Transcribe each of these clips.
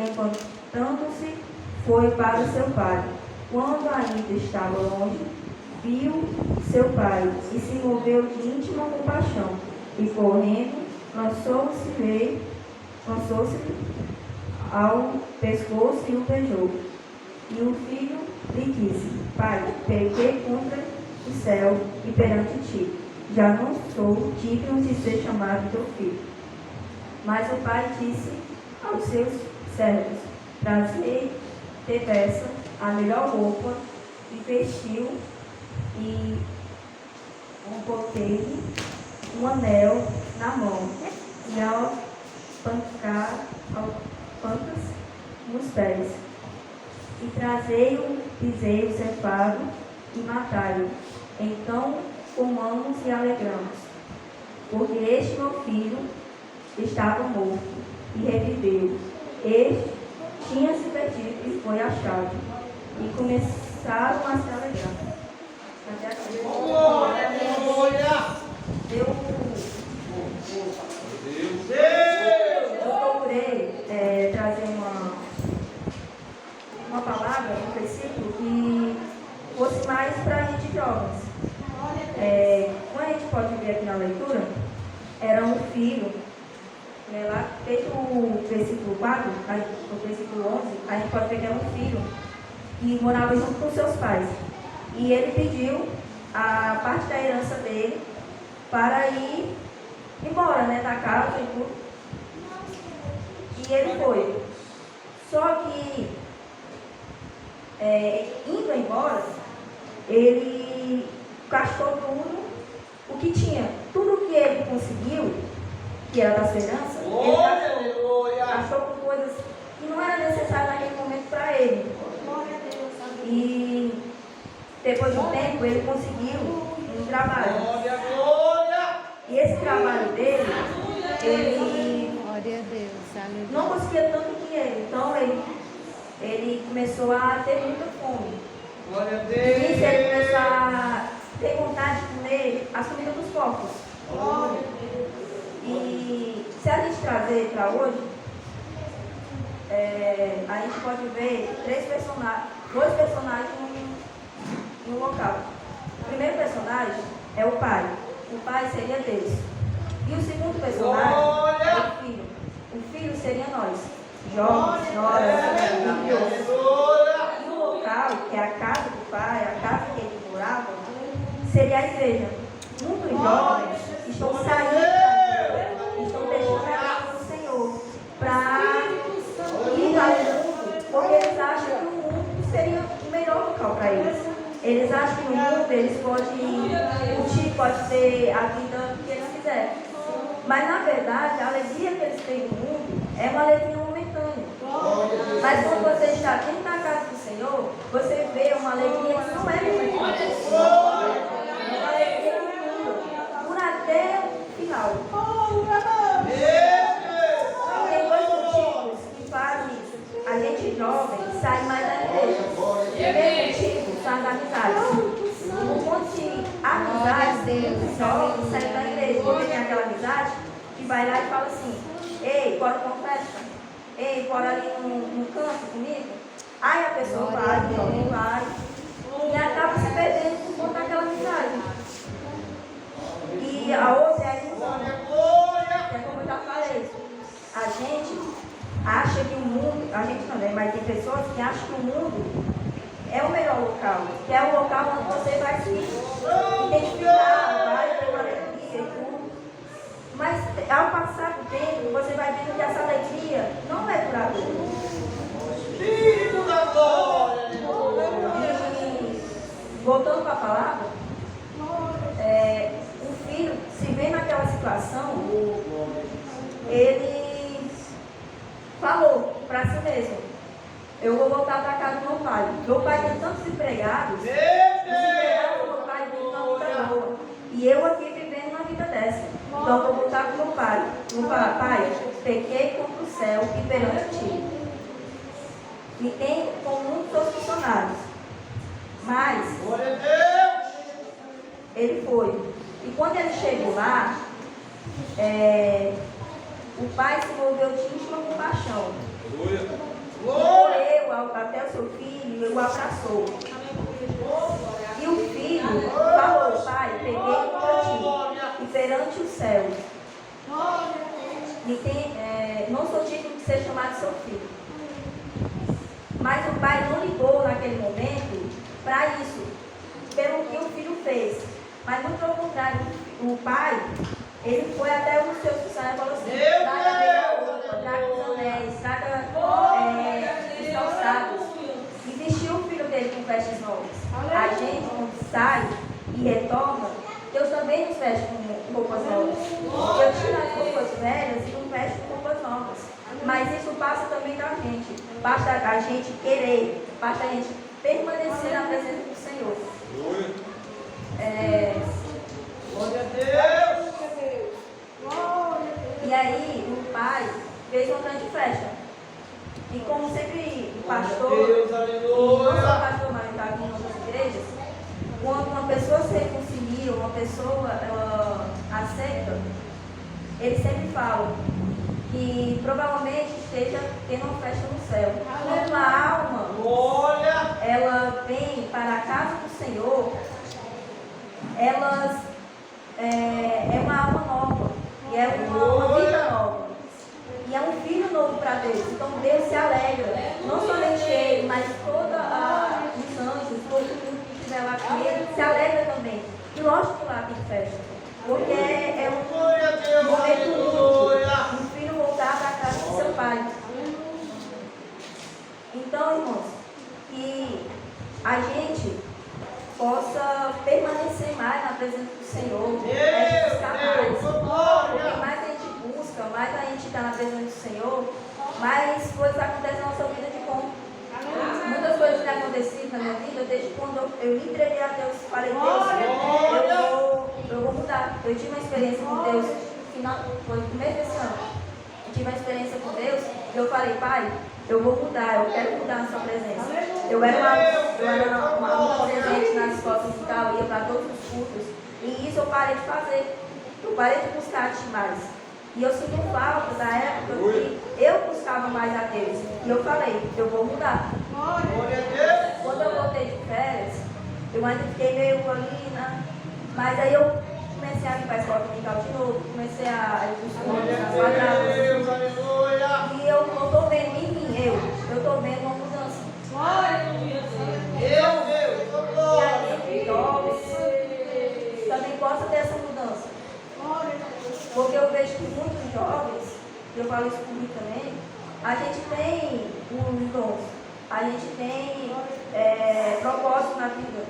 levantando-se, foi para seu pai. Quando ainda estava longe, viu seu pai e se moveu de íntima compaixão. E correndo, lançou-se ao pescoço e o beijou. E o filho lhe disse: Pai, pequei contra o céu e perante ti. Já não sou digno de ser chamado teu filho. Mas o pai disse aos seus servos: Trazei depressa a melhor roupa e vestiu e botei um anel na mão e alpancas nos pés. E trazei o bezerro cevado e matai-o. Então comamos e alegramos, porque este meu filho estava morto e reviveu. Este tinha se perdido e foi achado. E começaram a se alegrar. Até aqui. Eu procurei trazer uma palavra, um versículo que fosse mais para a gente jovens. Como a gente pode ver aqui na leitura, era um filho, lá, desde o versículo 4, o versículo 11, a gente pode ver que era um filho que morava junto com seus pais. E ele pediu a parte da herança dele para ir embora, da casa e tudo. E ele foi. Só que, indo embora, ele gastou tudo o que tinha. Tudo que ele conseguiu, que era da sua herança, ele gastou com coisas que não era necessário naquele momento para ele. E depois de um tempo ele conseguiu um trabalho. E esse trabalho dele, ele não conseguia tanto dinheiro. Então ele começou a ter muita fome. E nisso ele começou a ter vontade de comer as comidas dos porcos. E se a gente trazer para hoje, a gente pode ver dois personagens no local. O primeiro personagem é o pai. O pai seria Deus. E o segundo personagem é o filho. O filho seria nós, jovens, noras, filhos. E o local, que é a casa do pai, a casa que ele morava, seria a igreja. Muitos jovens estão saindo, estão deixando a casa do Senhor para ir ao mundo, porque eles acham que o mundo seria o melhor local para eles. Eles acham que no mundo eles podem curtir, pode ter a vida que eles quiserem. Mas na verdade, a alegria que eles têm no mundo é uma alegria momentânea. Mas quando você está dentro da casa do Senhor, você vê uma alegria que não é momentânea. É uma alegria que dura por até o final. Tem dois motivos que fazem a gente jovem sair mais da igreja. O primeiro motivo são as amizades. Um monte de amizades jovens saem da igreja. Porque tem aquela amizade que vai lá e fala assim: ei, bora pra uma festa? Ei, bora ali no canto comigo? Aí a pessoa vai, o jovem vai, e acaba se perdendo por conta daquela amizade. E a outra é a ilusão. É como eu já falei. A gente acha que o mundo, a gente também, mas tem pessoas que acham que o mundo é o melhor local, que é o local onde você vai se identificar, vai ter uma alegria e tudo. Mas ao passar do tempo, você vai vendo que essa alegria não é duradoura. Espírito da glória! E voltando para a palavra, o filho se vê naquela situação, ele falou para si mesmo: eu vou voltar para casa do meu pai. Meu pai tem tantos empregados, os empregados do meu pai vivem uma vida boa. E eu aqui vivendo uma vida dessa. Então eu vou voltar para o meu pai. Vou falar: pai, pequei contra o céu e perante ti. Me tem como muitos outros funcionários. Mas ele foi. E quando ele chegou lá, O pai se moveu de íntima compaixão. E correu até o seu filho e o abraçou. E o filho falou: pai, peguei para ti, e perante os céus. Não sou digno de ser chamado seu filho. Mas o pai não ligou naquele momento para isso, pelo que o filho fez. Mas muito ao contrário, o pai, ele foi até os seus funcionários e falou assim: traga a melhor roupa, traga os anéis, traga os calçados. E vestiu o filho dele com vestes novas. A gente, quando sai e retorna, Deus também nos veste com roupas novas. Eu tiro as roupas velhas e nos veste com roupas novas. Mas isso passa também da gente. Basta a gente querer, basta a gente permanecer na presença do Senhor. Glória a Deus! E aí o pai fez uma grande festa. E como sempre o pastor, Deus, e não aleluia! só o pastor, mas está aqui em outras igrejas, quando uma pessoa se reconcilia, uma pessoa ela aceita, eles sempre falam que provavelmente esteja tendo uma festa no céu. Quando a alma Glória! ela vem para a casa do Senhor, é uma alma nova, e é uma vida nova, e é um filho novo para Deus. Então Deus se alegra, não somente ele, mas todos os anjos, todo mundo que estiver lá com ele, se alegra também. E lógico que lá tem festa, porque é um momento único, um filho voltar para a casa do seu pai. Então, irmãos, que a gente possa permanecer mais na presença do Senhor, buscar mais. Porque mais a gente busca, mais a gente está na presença do Senhor, mais coisas acontecem na nossa vida de bom. Muitas coisas têm acontecido na minha vida desde quando eu me entreguei a Deus. Falei: Deus, eu vou mudar. Eu tive uma experiência com Deus, foi no começo desse ano. Eu tive uma experiência com Deus e eu falei: pai, eu vou mudar, eu quero mudar na sua presença. Eu era uma presente nas escolas e tal, ia para todos os cultos. E isso eu parei de fazer. Eu parei de buscar a ti mais. E eu sinto falta da época que eu buscava mais a Deus. E eu falei: eu vou mudar. Quando eu voltei de férias, eu ainda fiquei meio ali, né? Mas aí eu comecei a ir para a escola dominical de novo, comecei a ir para os cultos, nas quadradas. E eu não estou vendo em mim, eu estou vendo uma mudança. E aí, jovens, também possa ter essa mudança. Porque eu vejo que muitos jovens, eu falo isso por mim também, a gente tem os dons, a gente tem propósito na vida,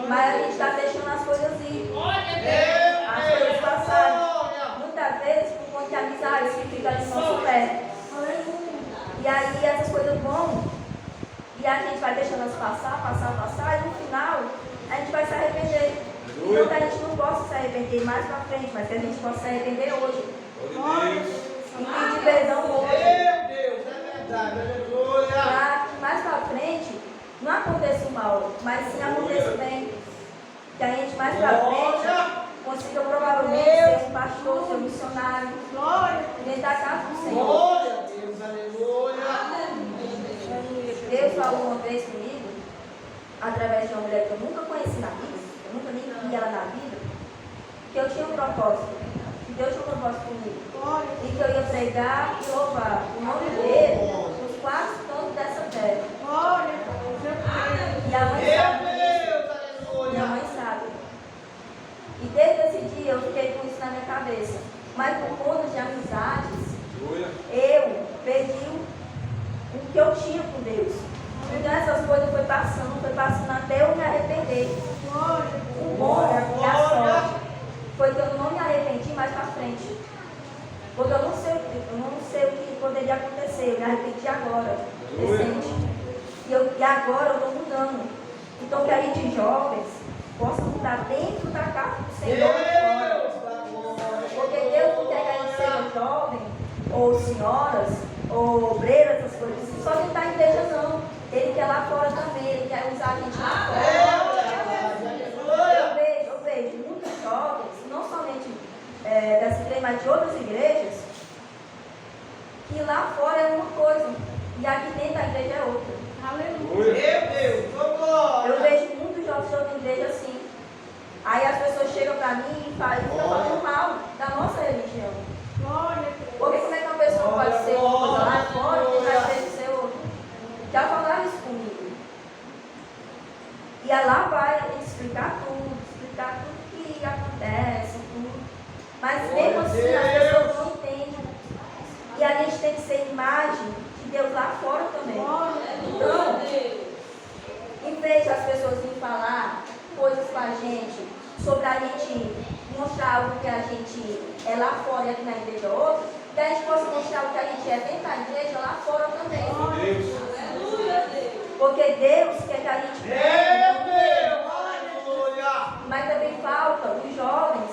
mas a gente está deixando as coisas ir, as coisas passarem. Muitas vezes por conta de amizades que ficam ali no nosso pé. E aí essas coisas vão, e a gente vai deixando elas passar, e no final a gente vai se arrepender. Então que a gente não possa se arrepender mais para frente, mas que a gente possa se arrepender hoje. E pedir perdão hoje. Para que mais para frente não aconteça o mal, mas sim aconteça o bem. Que a gente mais para frente consiga provavelmente ser um pastor, ser um missionário dentro da casa do Senhor. Deus falou uma vez comigo, através de uma mulher que eu nunca conheci na vida, eu nunca nem vi ela na vida, que eu tinha um propósito, que Deus tinha um propósito comigo, e que eu ia pregar e louvar o nome dele nos quatro cantos dessa terra. E a mãe sabe, minha mãe sabe. E desde esse dia eu fiquei com isso na minha cabeça. Mas por conta de amizades, eu perdi o que eu tinha com Deus. Então essas coisas foi passando até eu me arrepender. O bom e a sorte foi que eu não me arrependi mais para frente. Porque eu não sei o que poderia acontecer. Eu me arrependi agora, recente. E agora eu estou mudando. Então que a gente jovens possa mudar dentro da casa do Senhor. Porque Deus não quer que a gente seja jovem, ou senhoras, ou obreiras, essas coisas. Só que está em igreja não. Ele quer lá fora também, ele quer usar a gente lá fora. Eu vejo muitos jovens, não somente dessa igreja, mas de outras igrejas, que lá fora é uma coisa e aqui dentro da igreja é outra. Meu Deus, ô glória. Eu vejo muitos jovens de outra igreja assim. Aí as pessoas chegam para mim e ficam falando mal da nossa religião. Porque como é que uma pessoa pode ser uma coisa lá fora e na igreja ser outra? Já falaram isso comigo. E aí lá vai a gente explicar tudo que acontece, tudo. Mas mesmo assim as pessoas não entendem. E a gente tem que ser imagem de Deus lá fora também. Então, em vez de as pessoas virem falar coisas com a gente, sobre a gente mostrar algo que a gente é lá fora e aqui na igreja é outro, que a gente possa mostrar o que a gente é dentro da igreja lá fora também. Porque Deus quer que a gente mas também falta os jovens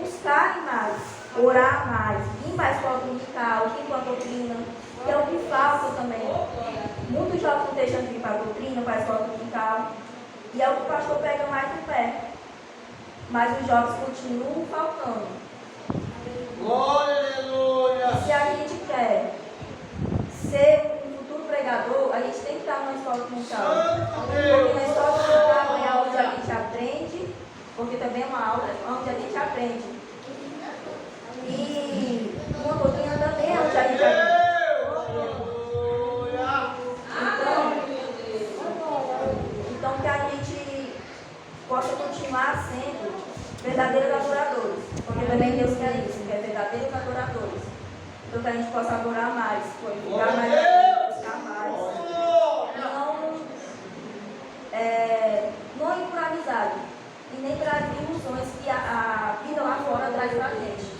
buscarem mais, orar mais, vir mais para o dominical, vir para a doutrina, que é o que falta também. Muitos jovens não deixam de vir para a doutrina, para a escola dominical, e é o que o pastor pega mais no pé. Mas os jovens continuam faltando. Glória, aleluia. E se a gente quer ser um futuro pregador, a gente tem que estar numa escola dominical. Porque na escola dominical é a onde a gente aprende, porque também é uma aula onde a gente aprende. E uma doutrina também é onde a gente aprende. Então que a gente possa continuar sendo verdadeiros adoradores. Porque também Deus quer isso, quer verdadeiros adoradores. Então que a gente possa adorar mais, glorificar mais, buscar mais. Não ir por amizade e nem para as ilusões que a vida lá fora traz para a gente.